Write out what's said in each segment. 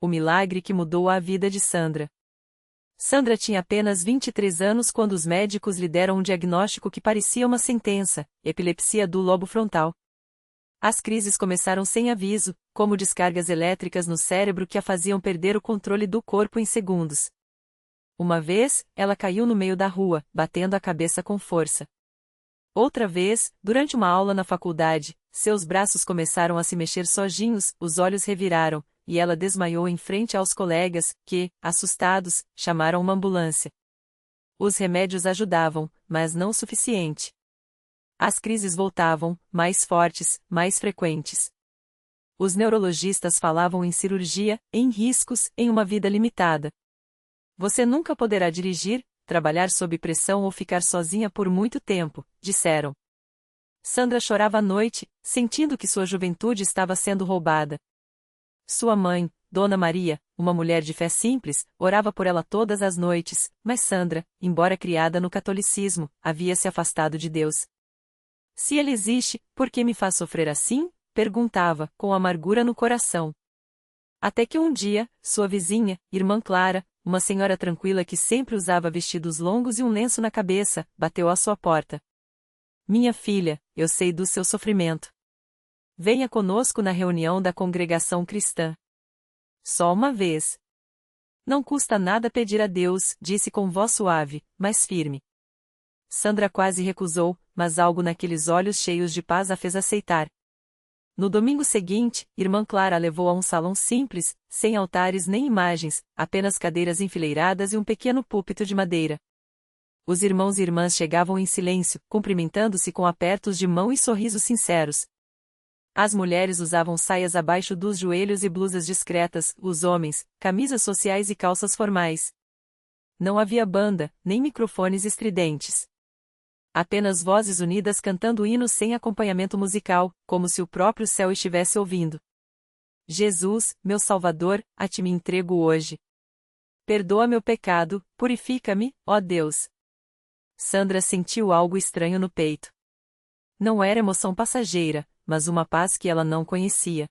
o milagre que mudou a vida de Sandra. Sandra tinha apenas 23 anos quando os médicos lhe deram um diagnóstico que parecia uma sentença: epilepsia do lobo frontal. As crises começaram sem aviso, como descargas elétricas no cérebro que a faziam perder o controle do corpo em segundos. Uma vez, ela caiu no meio da rua, batendo a cabeça com força. Outra vez, durante uma aula na faculdade, seus braços começaram a se mexer sozinhos, os olhos reviraram, e ela desmaiou em frente aos colegas, que, assustados, chamaram uma ambulância. Os remédios ajudavam, mas não o suficiente. As crises voltavam, mais fortes, mais frequentes. Os neurologistas falavam em cirurgia, em riscos, em uma vida limitada. Você nunca poderá dirigir, trabalhar sob pressão ou ficar sozinha por muito tempo, disseram. Sandra chorava à noite, sentindo que sua juventude estava sendo roubada. Sua mãe, Dona Maria, uma mulher de fé simples, orava por ela todas as noites, mas Sandra, embora criada no catolicismo, havia se afastado de Deus. Se ele existe, por que me faz sofrer assim? Perguntava, com amargura no coração. Até que um dia, sua vizinha, irmã Clara, uma senhora tranquila que sempre usava vestidos longos e um lenço na cabeça, bateu à sua porta. Minha filha, eu sei do seu sofrimento. Venha conosco na reunião da congregação cristã. Só uma vez. Não custa nada pedir a Deus, disse com voz suave, mas firme. Sandra quase recusou, mas algo naqueles olhos cheios de paz a fez aceitar. No domingo seguinte, irmã Clara a levou a um salão simples, sem altares nem imagens, apenas cadeiras enfileiradas e um pequeno púlpito de madeira. Os irmãos e irmãs chegavam em silêncio, cumprimentando-se com apertos de mão e sorrisos sinceros. As mulheres usavam saias abaixo dos joelhos e blusas discretas, os homens, camisas sociais e calças formais. Não havia banda, nem microfones estridentes. Apenas vozes unidas cantando hinos sem acompanhamento musical, como se o próprio céu estivesse ouvindo. Jesus, meu Salvador, a ti me entrego hoje. Perdoa meu pecado, purifica-me, ó Deus. Sandra sentiu algo estranho no peito. Não era emoção passageira, mas uma paz que ela não conhecia.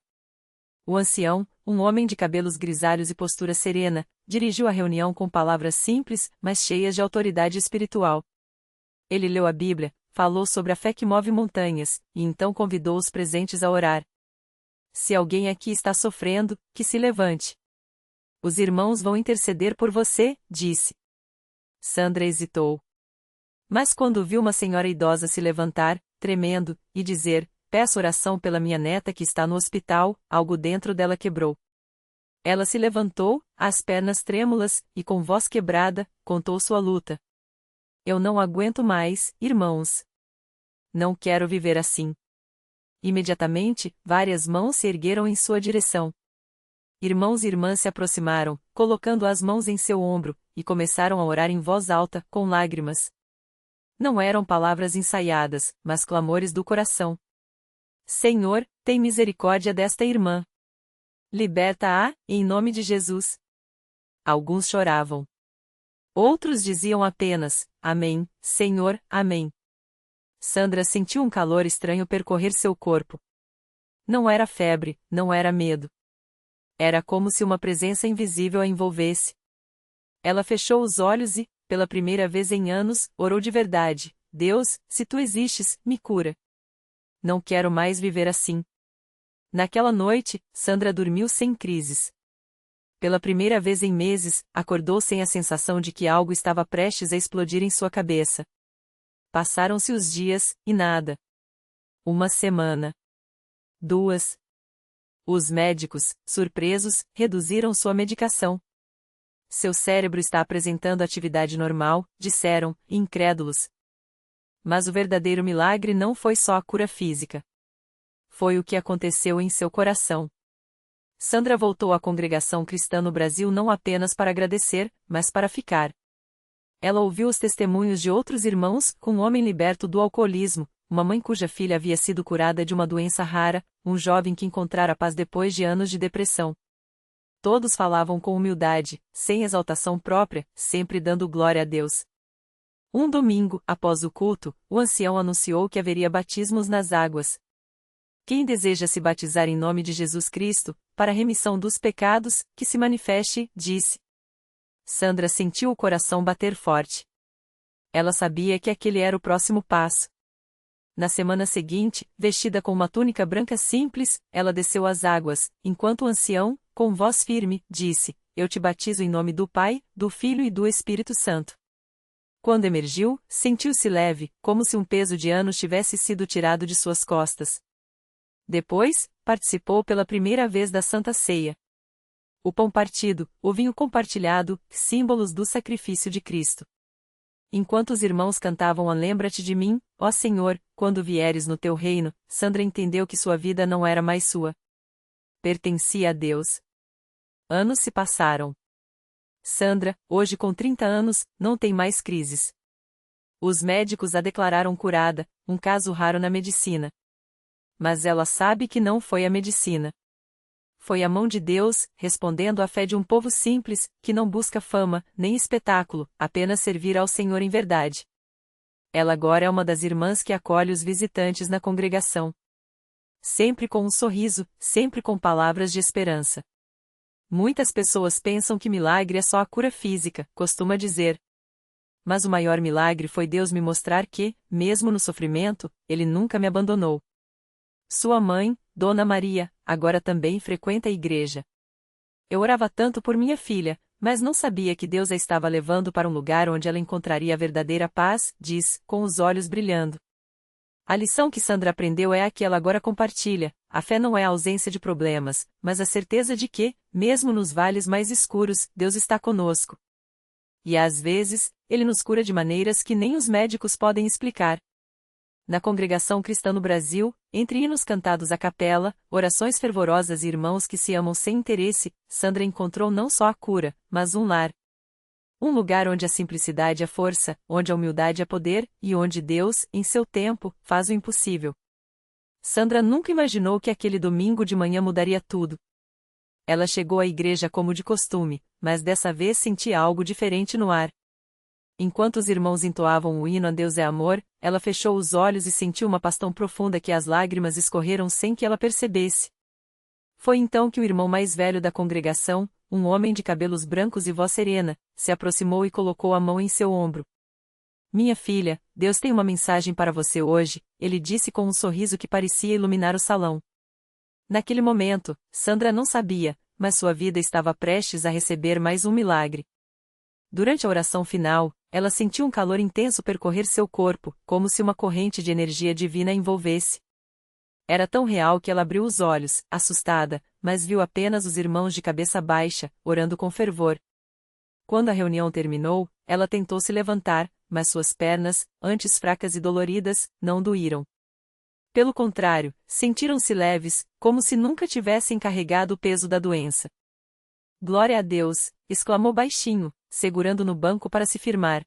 O ancião, um homem de cabelos grisalhos e postura serena, dirigiu a reunião com palavras simples, mas cheias de autoridade espiritual. Ele leu a Bíblia, falou sobre a fé que move montanhas, e então convidou os presentes a orar. Se alguém aqui está sofrendo, que se levante. Os irmãos vão interceder por você, disse. Sandra hesitou. Mas quando viu uma senhora idosa se levantar, tremendo, e dizer, peço oração pela minha neta que está no hospital, algo dentro dela quebrou. Ela se levantou, as pernas trêmulas, e com voz quebrada, contou sua luta. Eu não aguento mais, irmãos. Não quero viver assim. Imediatamente, várias mãos se ergueram em sua direção. Irmãos e irmãs se aproximaram, colocando as mãos em seu ombro, e começaram a orar em voz alta, com lágrimas. Não eram palavras ensaiadas, mas clamores do coração. Senhor, tem misericórdia desta irmã. Liberta-a, em nome de Jesus. Alguns choravam. Outros diziam apenas, Amém, Senhor, Amém. Sandra sentiu um calor estranho percorrer seu corpo. Não era febre, não era medo. Era como se uma presença invisível a envolvesse. Ela fechou os olhos e, pela primeira vez em anos, orou de verdade. Deus, se tu existes, me cura. Não quero mais viver assim. Naquela noite, Sandra dormiu sem crises. Pela primeira vez em meses, acordou sem a sensação de que algo estava prestes a explodir em sua cabeça. Passaram-se os dias, e nada. Uma semana. 2. Os médicos, surpresos, reduziram sua medicação. Seu cérebro está apresentando atividade normal, disseram, incrédulos. Mas o verdadeiro milagre não foi só a cura física. Foi o que aconteceu em seu coração. Sandra voltou à congregação cristã no Brasil não apenas para agradecer, mas para ficar. Ela ouviu os testemunhos de outros irmãos, um homem liberto do alcoolismo, uma mãe cuja filha havia sido curada de uma doença rara, um jovem que encontrara paz depois de anos de depressão. Todos falavam com humildade, sem exaltação própria, sempre dando glória a Deus. Um domingo, após o culto, o ancião anunciou que haveria batismos nas águas. Quem deseja se batizar em nome de Jesus Cristo, para a remissão dos pecados, que se manifeste, disse. Sandra sentiu o coração bater forte. Ela sabia que aquele era o próximo passo. Na semana seguinte, vestida com uma túnica branca simples, ela desceu às águas, enquanto o ancião, com voz firme, disse: Eu te batizo em nome do Pai, do Filho e do Espírito Santo. Quando emergiu, sentiu-se leve, como se um peso de anos tivesse sido tirado de suas costas. Depois, participou pela primeira vez da Santa Ceia. O pão partido, o vinho compartilhado, símbolos do sacrifício de Cristo. Enquanto os irmãos cantavam a Lembra-te de mim, ó Senhor, quando vieres no teu reino, Sandra entendeu que sua vida não era mais sua. Pertencia a Deus. Anos se passaram. Sandra, hoje com 30 anos, não tem mais crises. Os médicos a declararam curada, um caso raro na medicina. Mas ela sabe que não foi a medicina. Foi a mão de Deus, respondendo à fé de um povo simples, que não busca fama, nem espetáculo, apenas servir ao Senhor em verdade. Ela agora é uma das irmãs que acolhe os visitantes na congregação. Sempre com um sorriso, sempre com palavras de esperança. Muitas pessoas pensam que milagre é só a cura física, costuma dizer. Mas o maior milagre foi Deus me mostrar que, mesmo no sofrimento, Ele nunca me abandonou. Sua mãe, Dona Maria, agora também frequenta a igreja. Eu orava tanto por minha filha, mas não sabia que Deus a estava levando para um lugar onde ela encontraria a verdadeira paz, diz, com os olhos brilhando. A lição que Sandra aprendeu é a que ela agora compartilha: a fé não é a ausência de problemas, mas a certeza de que, mesmo nos vales mais escuros, Deus está conosco. E às vezes, Ele nos cura de maneiras que nem os médicos podem explicar. Na congregação cristã no Brasil, entre hinos cantados à capela, orações fervorosas e irmãos que se amam sem interesse, Sandra encontrou não só a cura, mas um lar. Um lugar onde a simplicidade é força, onde a humildade é poder, e onde Deus, em seu tempo, faz o impossível. Sandra nunca imaginou que aquele domingo de manhã mudaria tudo. Ela chegou à igreja como de costume, mas dessa vez sentia algo diferente no ar. Enquanto os irmãos entoavam o hino A Deus é Amor, ela fechou os olhos e sentiu uma paz tão profunda que as lágrimas escorreram sem que ela percebesse. Foi então que o irmão mais velho da congregação, um homem de cabelos brancos e voz serena, se aproximou e colocou a mão em seu ombro. Minha filha, Deus tem uma mensagem para você hoje, ele disse com um sorriso que parecia iluminar o salão. Naquele momento, Sandra não sabia, mas sua vida estava prestes a receber mais um milagre. Durante a oração final, ela sentiu um calor intenso percorrer seu corpo, como se uma corrente de energia divina a envolvesse. Era tão real que ela abriu os olhos, assustada, mas viu apenas os irmãos de cabeça baixa, orando com fervor. Quando a reunião terminou, ela tentou se levantar, mas suas pernas, antes fracas e doloridas, não doíram. Pelo contrário, sentiram-se leves, como se nunca tivessem carregado o peso da doença. Glória a Deus! Exclamou baixinho, segurando no banco para se firmar.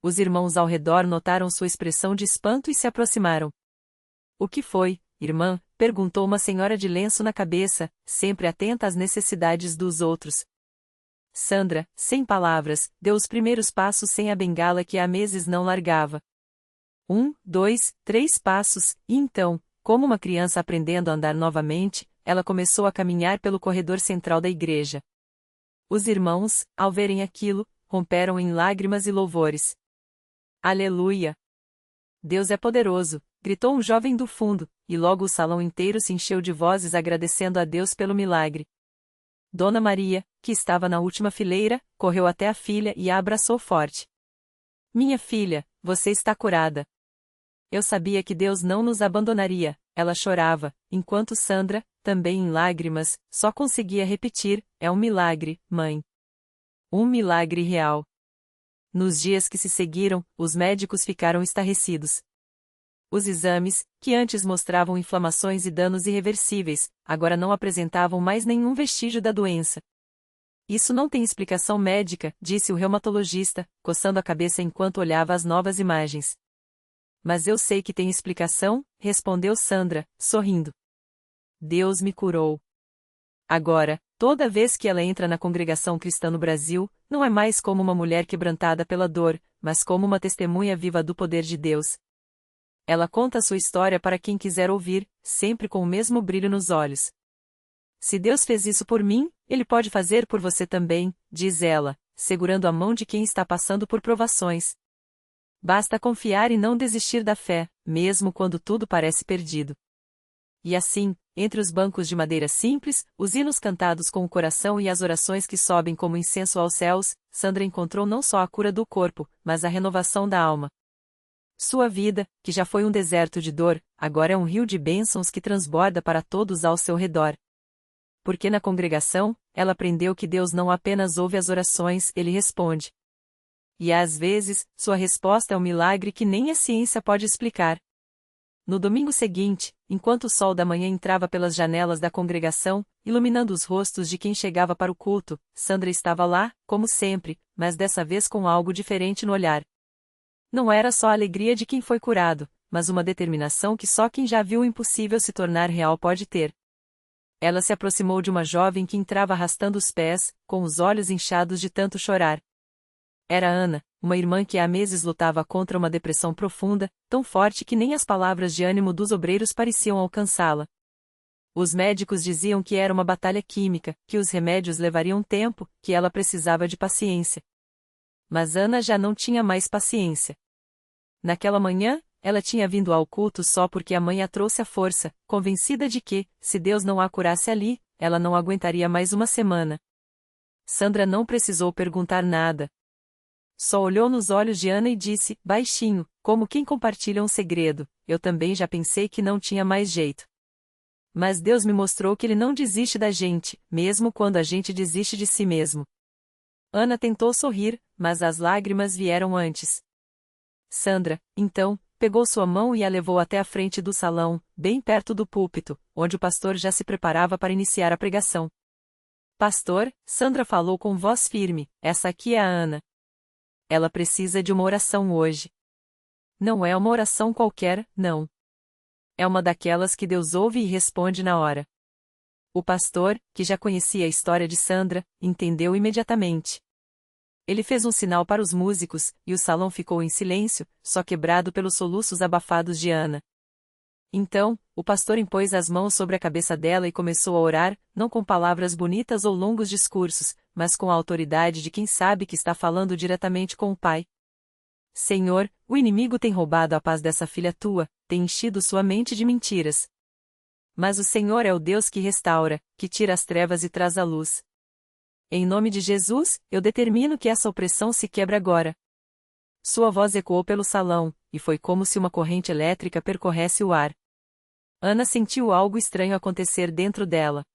Os irmãos ao redor notaram sua expressão de espanto e se aproximaram. O que foi, irmã? Perguntou uma senhora de lenço na cabeça, sempre atenta às necessidades dos outros. Sandra, sem palavras, deu os primeiros passos sem a bengala que há meses não largava. 1, 2, 3 passos, e então, como uma criança aprendendo a andar novamente, ela começou a caminhar pelo corredor central da igreja. Os irmãos, ao verem aquilo, romperam em lágrimas e louvores. Aleluia! Deus é poderoso! Gritou um jovem do fundo, e logo o salão inteiro se encheu de vozes agradecendo a Deus pelo milagre. Dona Maria, que estava na última fileira, correu até a filha e a abraçou forte. Minha filha, você está curada. Eu sabia que Deus não nos abandonaria, ela chorava, enquanto Sandra, também em lágrimas, só conseguia repetir: é um milagre, mãe. Um milagre real. Nos dias que se seguiram, os médicos ficaram estarrecidos. Os exames, que antes mostravam inflamações e danos irreversíveis, agora não apresentavam mais nenhum vestígio da doença. Isso não tem explicação médica, disse o reumatologista, coçando a cabeça enquanto olhava as novas imagens. Mas eu sei que tem explicação, respondeu Sandra, sorrindo. Deus me curou. Agora, toda vez que ela entra na congregação cristã no Brasil, não é mais como uma mulher quebrantada pela dor, mas como uma testemunha viva do poder de Deus. Ela conta sua história para quem quiser ouvir, sempre com o mesmo brilho nos olhos. Se Deus fez isso por mim, Ele pode fazer por você também, diz ela, segurando a mão de quem está passando por provações. Basta confiar e não desistir da fé, mesmo quando tudo parece perdido. E assim, entre os bancos de madeira simples, os hinos cantados com o coração e as orações que sobem como incenso aos céus, Sandra encontrou não só a cura do corpo, mas a renovação da alma. Sua vida, que já foi um deserto de dor, agora é um rio de bênçãos que transborda para todos ao seu redor. Porque na congregação, ela aprendeu que Deus não apenas ouve as orações, Ele responde. E às vezes, sua resposta é um milagre que nem a ciência pode explicar. No domingo seguinte, enquanto o sol da manhã entrava pelas janelas da congregação, iluminando os rostos de quem chegava para o culto, Sandra estava lá, como sempre, mas dessa vez com algo diferente no olhar. Não era só a alegria de quem foi curado, mas uma determinação que só quem já viu o impossível se tornar real pode ter. Ela se aproximou de uma jovem que entrava arrastando os pés, com os olhos inchados de tanto chorar. Era Ana, uma irmã que há meses lutava contra uma depressão profunda, tão forte que nem as palavras de ânimo dos obreiros pareciam alcançá-la. Os médicos diziam que era uma batalha química, que os remédios levariam tempo, que ela precisava de paciência. Mas Ana já não tinha mais paciência. Naquela manhã, ela tinha vindo ao culto só porque a mãe a trouxe à força, convencida de que, se Deus não a curasse ali, ela não aguentaria mais uma semana. Sandra não precisou perguntar nada. Só olhou nos olhos de Ana e disse, baixinho, como quem compartilha um segredo, eu também já pensei que não tinha mais jeito. Mas Deus me mostrou que Ele não desiste da gente, mesmo quando a gente desiste de si mesmo. Ana tentou sorrir, mas as lágrimas vieram antes. Sandra, então, pegou sua mão e a levou até a frente do salão, bem perto do púlpito, onde o pastor já se preparava para iniciar a pregação. Pastor, Sandra falou com voz firme, essa aqui é a Ana. Ela precisa de uma oração hoje. Não é uma oração qualquer, não. É uma daquelas que Deus ouve e responde na hora. O pastor, que já conhecia a história de Sandra, entendeu imediatamente. Ele fez um sinal para os músicos, e o salão ficou em silêncio, só quebrado pelos soluços abafados de Ana. Então, o pastor impôs as mãos sobre a cabeça dela e começou a orar, não com palavras bonitas ou longos discursos, mas com a autoridade de quem sabe que está falando diretamente com o Pai. Senhor, o inimigo tem roubado a paz dessa filha tua, tem enchido sua mente de mentiras. Mas o Senhor é o Deus que restaura, que tira as trevas e traz a luz. Em nome de Jesus, eu determino que essa opressão se quebre agora. Sua voz ecoou pelo salão, e foi como se uma corrente elétrica percorresse o ar. Ana sentiu algo estranho acontecer dentro dela.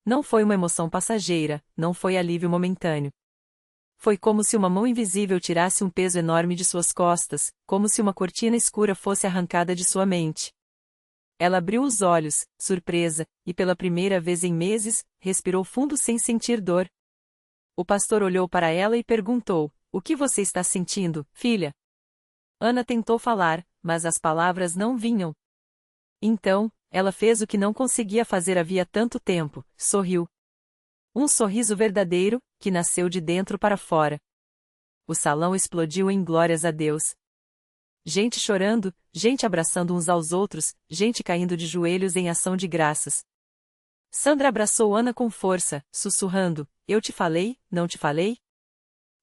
Não foi uma emoção passageira, não foi alívio momentâneo. Foi como se uma mão invisível tirasse um peso enorme de suas costas, como se uma cortina escura fosse arrancada de sua mente. Ela abriu os olhos, surpresa, e pela primeira vez em meses, respirou fundo sem sentir dor. O pastor olhou para ela e perguntou, o que você está sentindo, filha? Ana tentou falar, mas as palavras não vinham. Então, ela fez o que não conseguia fazer havia tanto tempo, sorriu. Um sorriso verdadeiro, que nasceu de dentro para fora. O salão explodiu em glórias a Deus. Gente chorando, gente abraçando uns aos outros, gente caindo de joelhos em ação de graças. Sandra abraçou Ana com força, sussurrando, eu te falei, não te falei?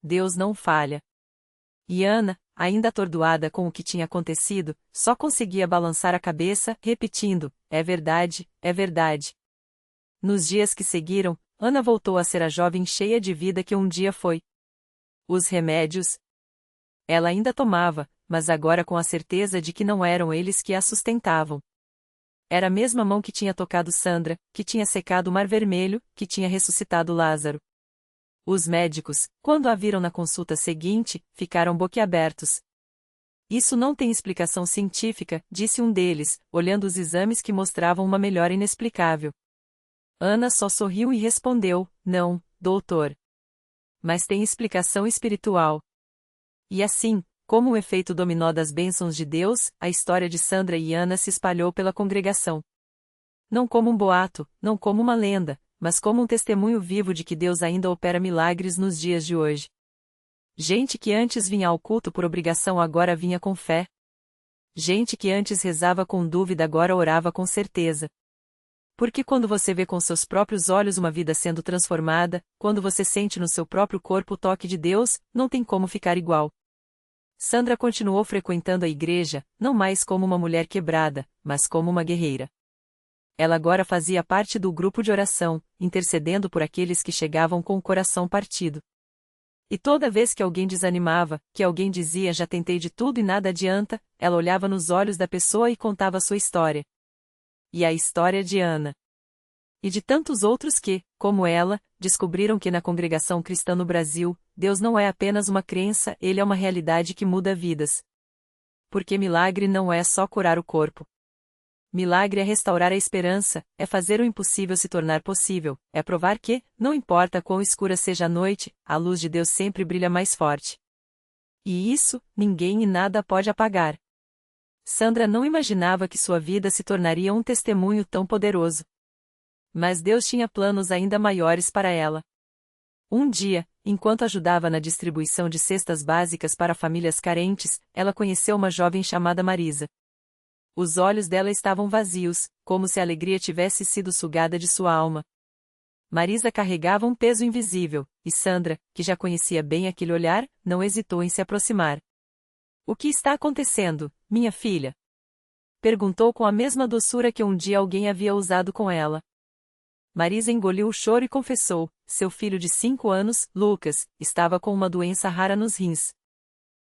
Deus não falha. E Ana, ainda atordoada com o que tinha acontecido, só conseguia balançar a cabeça, repetindo, é verdade, é verdade. Nos dias que seguiram, Ana voltou a ser a jovem cheia de vida que um dia foi. Os remédios. Ela ainda tomava, mas agora com a certeza de que não eram eles que a sustentavam. Era a mesma mão que tinha tocado Sandra, que tinha secado o Mar Vermelho, que tinha ressuscitado Lázaro. Os médicos, quando a viram na consulta seguinte, ficaram boquiabertos. Isso não tem explicação científica, disse um deles, olhando os exames que mostravam uma melhora inexplicável. Ana só sorriu e respondeu, não, doutor. Mas tem explicação espiritual. E assim, como um efeito dominó das bênçãos de Deus, a história de Sandra e Ana se espalhou pela congregação. Não como um boato, não como uma lenda, mas como um testemunho vivo de que Deus ainda opera milagres nos dias de hoje. Gente que antes vinha ao culto por obrigação agora vinha com fé. Gente que antes rezava com dúvida agora orava com certeza. Porque quando você vê com seus próprios olhos uma vida sendo transformada, quando você sente no seu próprio corpo o toque de Deus, não tem como ficar igual. Sandra continuou frequentando a igreja, não mais como uma mulher quebrada, mas como uma guerreira. Ela agora fazia parte do grupo de oração, intercedendo por aqueles que chegavam com o coração partido. E toda vez que alguém desanimava, que alguém dizia já tentei de tudo e nada adianta, ela olhava nos olhos da pessoa e contava a sua história. E a história de Ana. E de tantos outros que, como ela, descobriram que na congregação cristã no Brasil, Deus não é apenas uma crença, ele é uma realidade que muda vidas. Porque milagre não é só curar o corpo. Milagre é restaurar a esperança, é fazer o impossível se tornar possível, é provar que, não importa quão escura seja a noite, a luz de Deus sempre brilha mais forte. E isso, ninguém e nada pode apagar. Sandra não imaginava que sua vida se tornaria um testemunho tão poderoso. Mas Deus tinha planos ainda maiores para ela. Um dia, enquanto ajudava na distribuição de cestas básicas para famílias carentes, ela conheceu uma jovem chamada Marisa. Os olhos dela estavam vazios, como se a alegria tivesse sido sugada de sua alma. Marisa carregava um peso invisível, e Sandra, que já conhecia bem aquele olhar, não hesitou em se aproximar. "O que está acontecendo, minha filha?" Perguntou com a mesma doçura que um dia alguém havia usado com ela. Marisa engoliu o choro e confessou: seu filho de 5 anos, Lucas, estava com uma doença rara nos rins.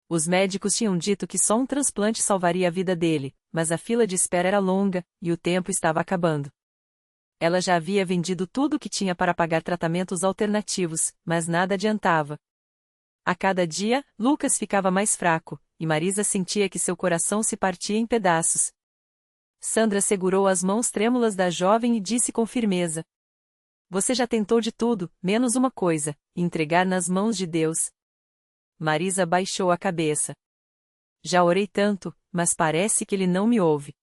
Os médicos tinham dito que só um transplante salvaria a vida dele, mas a fila de espera era longa, e o tempo estava acabando. Ela já havia vendido tudo o que tinha para pagar tratamentos alternativos, mas nada adiantava. A cada dia, Lucas ficava mais fraco, e Marisa sentia que seu coração se partia em pedaços. Sandra segurou as mãos trêmulas da jovem e disse com firmeza: "Você já tentou de tudo, menos uma coisa, entregar nas mãos de Deus." Marisa baixou a cabeça. "Já orei tanto, mas parece que ele não me ouve."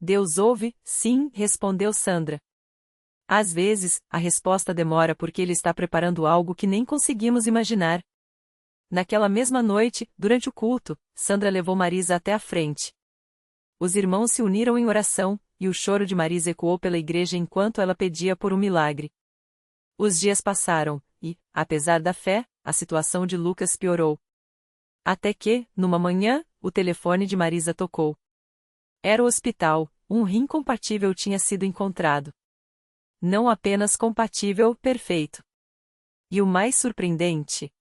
"Deus ouve, sim", respondeu Sandra. "Às vezes, a resposta demora porque ele está preparando algo que nem conseguimos imaginar." Naquela mesma noite, durante o culto, Sandra levou Marisa até a frente. Os irmãos se uniram em oração, e o choro de Marisa ecoou pela igreja enquanto ela pedia por um milagre. Os dias passaram, e, apesar da fé, a situação de Lucas piorou. Até que, numa manhã, o telefone de Marisa tocou. Era o hospital, um rim compatível tinha sido encontrado. Não apenas compatível, perfeito. E o mais surpreendente?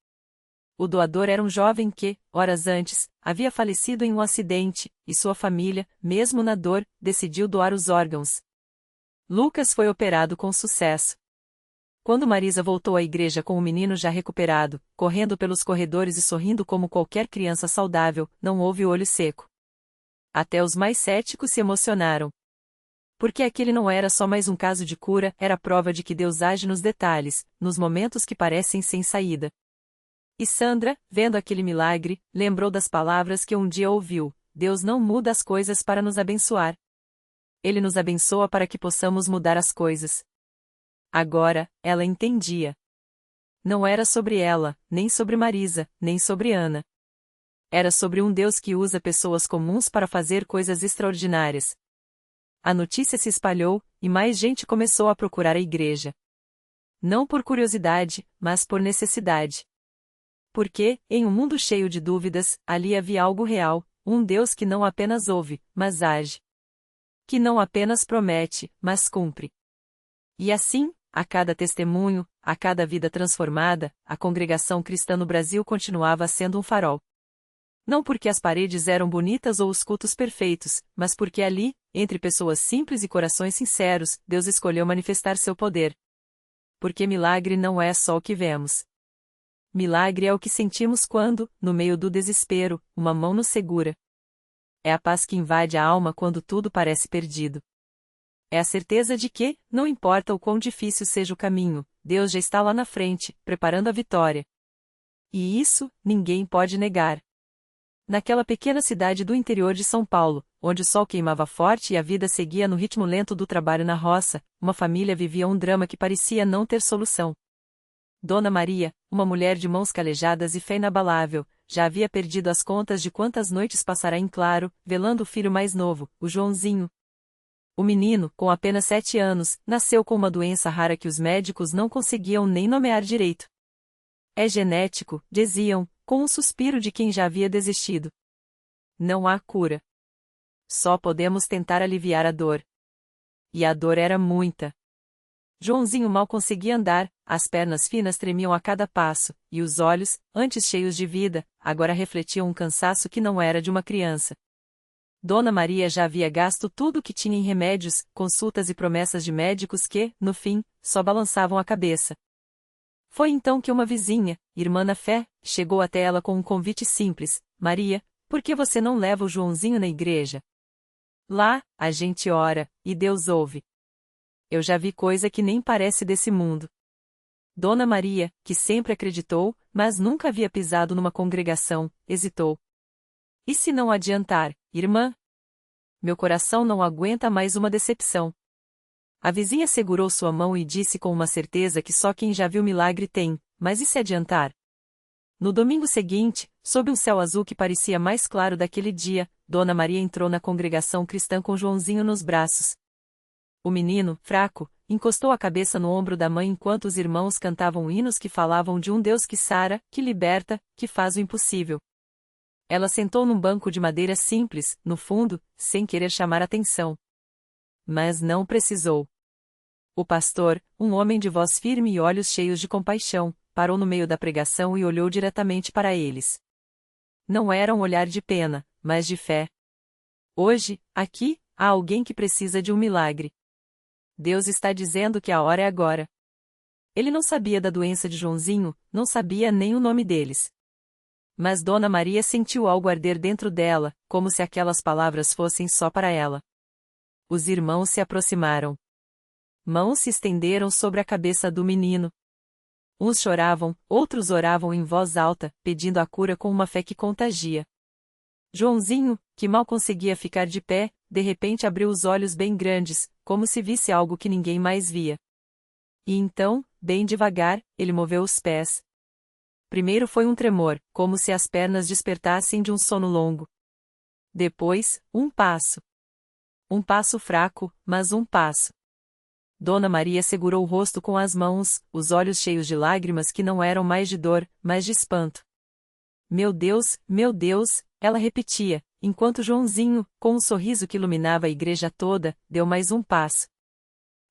O doador era um jovem que, horas antes, havia falecido em um acidente, e sua família, mesmo na dor, decidiu doar os órgãos. Lucas foi operado com sucesso. Quando Marisa voltou à igreja com o menino já recuperado, correndo pelos corredores e sorrindo como qualquer criança saudável, não houve olho seco. Até os mais céticos se emocionaram. Porque aquele não era só mais um caso de cura, era prova de que Deus age nos detalhes, nos momentos que parecem sem saída. E Sandra, vendo aquele milagre, lembrou das palavras que um dia ouviu: Deus não muda as coisas para nos abençoar. Ele nos abençoa para que possamos mudar as coisas. Agora, ela entendia. Não era sobre ela, nem sobre Marisa, nem sobre Ana. Era sobre um Deus que usa pessoas comuns para fazer coisas extraordinárias. A notícia se espalhou, e mais gente começou a procurar a igreja. Não por curiosidade, mas por necessidade. Porque, em um mundo cheio de dúvidas, ali havia algo real, um Deus que não apenas ouve, mas age. Que não apenas promete, mas cumpre. E assim, a cada testemunho, a cada vida transformada, a congregação cristã no Brasil continuava sendo um farol. Não porque as paredes eram bonitas ou os cultos perfeitos, mas porque ali, entre pessoas simples e corações sinceros, Deus escolheu manifestar seu poder. Porque milagre não é só o que vemos. Milagre é o que sentimos quando, no meio do desespero, uma mão nos segura. É a paz que invade a alma quando tudo parece perdido. É a certeza de que, não importa o quão difícil seja o caminho, Deus já está lá na frente, preparando a vitória. E isso, ninguém pode negar. Naquela pequena cidade do interior de São Paulo, onde o sol queimava forte e a vida seguia no ritmo lento do trabalho na roça, uma família vivia um drama que parecia não ter solução. Dona Maria, uma mulher de mãos calejadas e fé inabalável, já havia perdido as contas de quantas noites passará em claro, velando o filho mais novo, o Joãozinho. O menino, com apenas 7 anos, nasceu com uma doença rara que os médicos não conseguiam nem nomear direito. É genético, diziam, com um suspiro de quem já havia desistido. Não há cura. Só podemos tentar aliviar a dor. E a dor era muita. Joãozinho mal conseguia andar, as pernas finas tremiam a cada passo, e os olhos, antes cheios de vida, agora refletiam um cansaço que não era de uma criança. Dona Maria já havia gasto tudo o que tinha em remédios, consultas e promessas de médicos que, no fim, só balançavam a cabeça. Foi então que uma vizinha, irmã na fé, chegou até ela com um convite simples: Maria, por que você não leva o Joãozinho na igreja? Lá, a gente ora, e Deus ouve. Eu já vi coisa que nem parece desse mundo. Dona Maria, que sempre acreditou, mas nunca havia pisado numa congregação, hesitou. E se não adiantar, irmã? Meu coração não aguenta mais uma decepção. A vizinha segurou sua mão e disse com uma certeza que só quem já viu milagre tem: mas e se adiantar? No domingo seguinte, sob um céu azul que parecia mais claro daquele dia, Dona Maria entrou na congregação cristã com Joãozinho nos braços. O menino, fraco, encostou a cabeça no ombro da mãe enquanto os irmãos cantavam hinos que falavam de um Deus que sara, que liberta, que faz o impossível. Ela sentou num banco de madeira simples, no fundo, sem querer chamar atenção. Mas não precisou. O pastor, um homem de voz firme e olhos cheios de compaixão, parou no meio da pregação e olhou diretamente para eles. Não era um olhar de pena, mas de fé. Hoje, aqui, há alguém que precisa de um milagre. Deus está dizendo que a hora é agora. Ele não sabia da doença de Joãozinho, não sabia nem o nome deles. Mas Dona Maria sentiu algo arder dentro dela, como se aquelas palavras fossem só para ela. Os irmãos se aproximaram. Mãos se estenderam sobre a cabeça do menino. Uns choravam, outros oravam em voz alta, pedindo a cura com uma fé que contagia. Joãozinho, que mal conseguia ficar de pé, de repente abriu os olhos bem grandes, como se visse algo que ninguém mais via. E então, bem devagar, ele moveu os pés. Primeiro foi um tremor, como se as pernas despertassem de um sono longo. Depois, um passo. Um passo fraco, mas um passo. Dona Maria segurou o rosto com as mãos, os olhos cheios de lágrimas que não eram mais de dor, mas de espanto. Meu Deus, ela repetia, enquanto Joãozinho, com um sorriso que iluminava a igreja toda, deu mais um passo.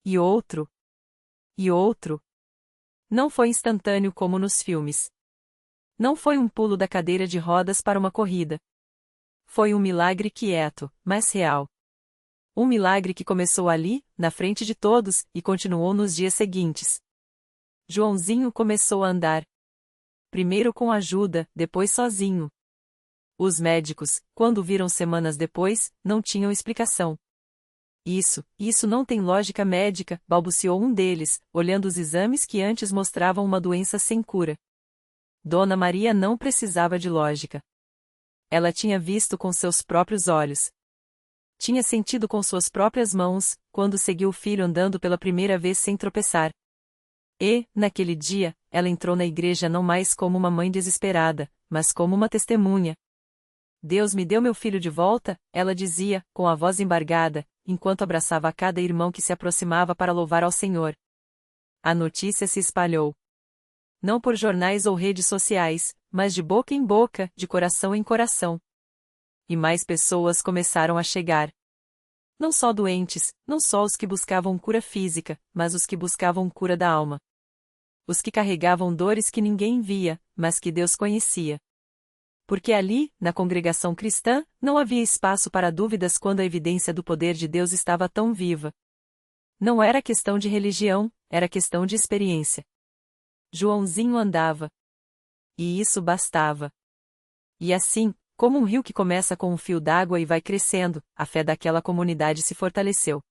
E outro. E outro. Não foi instantâneo como nos filmes. Não foi um pulo da cadeira de rodas para uma corrida. Foi um milagre quieto, mas real. Um milagre que começou ali, na frente de todos, e continuou nos dias seguintes. Joãozinho começou a andar. Primeiro com ajuda, depois sozinho. Os médicos, quando o viram semanas depois, não tinham explicação. Isso não tem lógica médica, balbuciou um deles, olhando os exames que antes mostravam uma doença sem cura. Dona Maria não precisava de lógica. Ela tinha visto com seus próprios olhos. Tinha sentido com suas próprias mãos, quando seguiu o filho andando pela primeira vez sem tropeçar. E, naquele dia, ela entrou na igreja não mais como uma mãe desesperada, mas como uma testemunha. Deus me deu meu filho de volta, ela dizia, com a voz embargada, enquanto abraçava a cada irmão que se aproximava para louvar ao Senhor. A notícia se espalhou. Não por jornais ou redes sociais, mas de boca em boca, de coração em coração. E mais pessoas começaram a chegar. Não só doentes, não só os que buscavam cura física, mas os que buscavam cura da alma. Os que carregavam dores que ninguém via, mas que Deus conhecia. Porque ali, na congregação cristã, não havia espaço para dúvidas quando a evidência do poder de Deus estava tão viva. Não era questão de religião, era questão de experiência. Joãozinho andava. E isso bastava. E assim, como um rio que começa com um fio d'água e vai crescendo, a fé daquela comunidade se fortaleceu.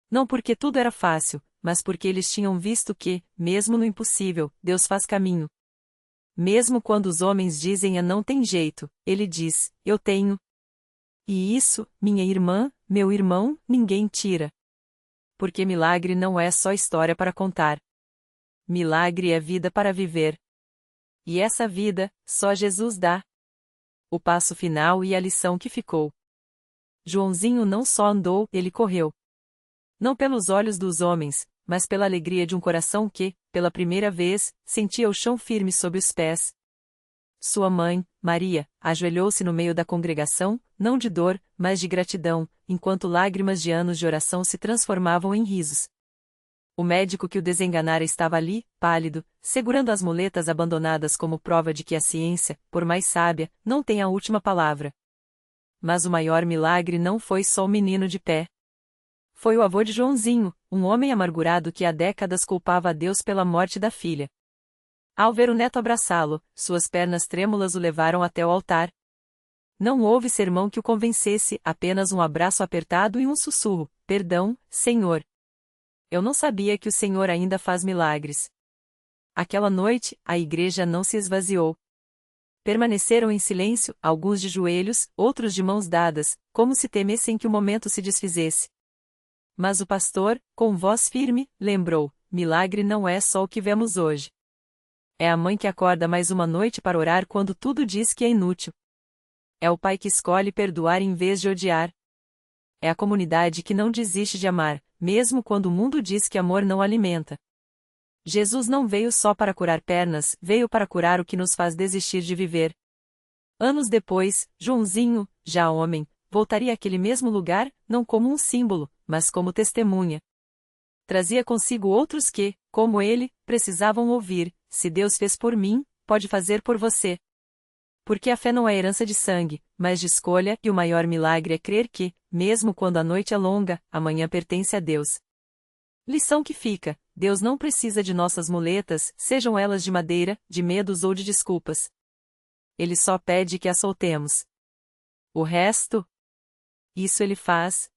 Não porque tudo era fácil, mas porque eles tinham visto que, mesmo no impossível, Deus faz caminho. Mesmo quando os homens dizem não tem jeito, ele diz, eu tenho. E isso, minha irmã, meu irmão, ninguém tira. Porque milagre não é só história para contar. Milagre é vida para viver. E essa vida, só Jesus dá. O passo final e a lição que ficou. Joãozinho não só andou, ele correu. Não pelos olhos dos homens, mas pela alegria de um coração que, pela primeira vez, sentia o chão firme sob os pés. Sua mãe, Maria, ajoelhou-se no meio da congregação, não de dor, mas de gratidão, enquanto lágrimas de anos de oração se transformavam em risos. O médico que o desenganara estava ali, pálido, segurando as muletas abandonadas como prova de que a ciência, por mais sábia, não tem a última palavra. Mas o maior milagre não foi só o menino de pé. Foi o avô de Joãozinho, um homem amargurado que há décadas culpava a Deus pela morte da filha. Ao ver o neto abraçá-lo, suas pernas trêmulas o levaram até o altar. Não houve sermão que o convencesse, apenas um abraço apertado e um sussurro: "Perdão, Senhor. Eu não sabia que o Senhor ainda faz milagres." Aquela noite, a igreja não se esvaziou. Permaneceram em silêncio, alguns de joelhos, outros de mãos dadas, como se temessem que o momento se desfizesse. Mas o pastor, com voz firme, lembrou: milagre não é só o que vemos hoje. É a mãe que acorda mais uma noite para orar quando tudo diz que é inútil. É o pai que escolhe perdoar em vez de odiar. É a comunidade que não desiste de amar, mesmo quando o mundo diz que amor não alimenta. Jesus não veio só para curar pernas, veio para curar o que nos faz desistir de viver. Anos depois, Joãozinho, já homem, voltaria àquele mesmo lugar, não como um símbolo, mas como testemunha. Trazia consigo outros que, como ele, precisavam ouvir: se Deus fez por mim, pode fazer por você. Porque a fé não é herança de sangue, mas de escolha, e o maior milagre é crer que, mesmo quando a noite é longa, a manhã pertence a Deus. Lição que fica: Deus não precisa de nossas muletas, sejam elas de madeira, de medos ou de desculpas. Ele só pede que as soltemos. O resto? Isso ele faz,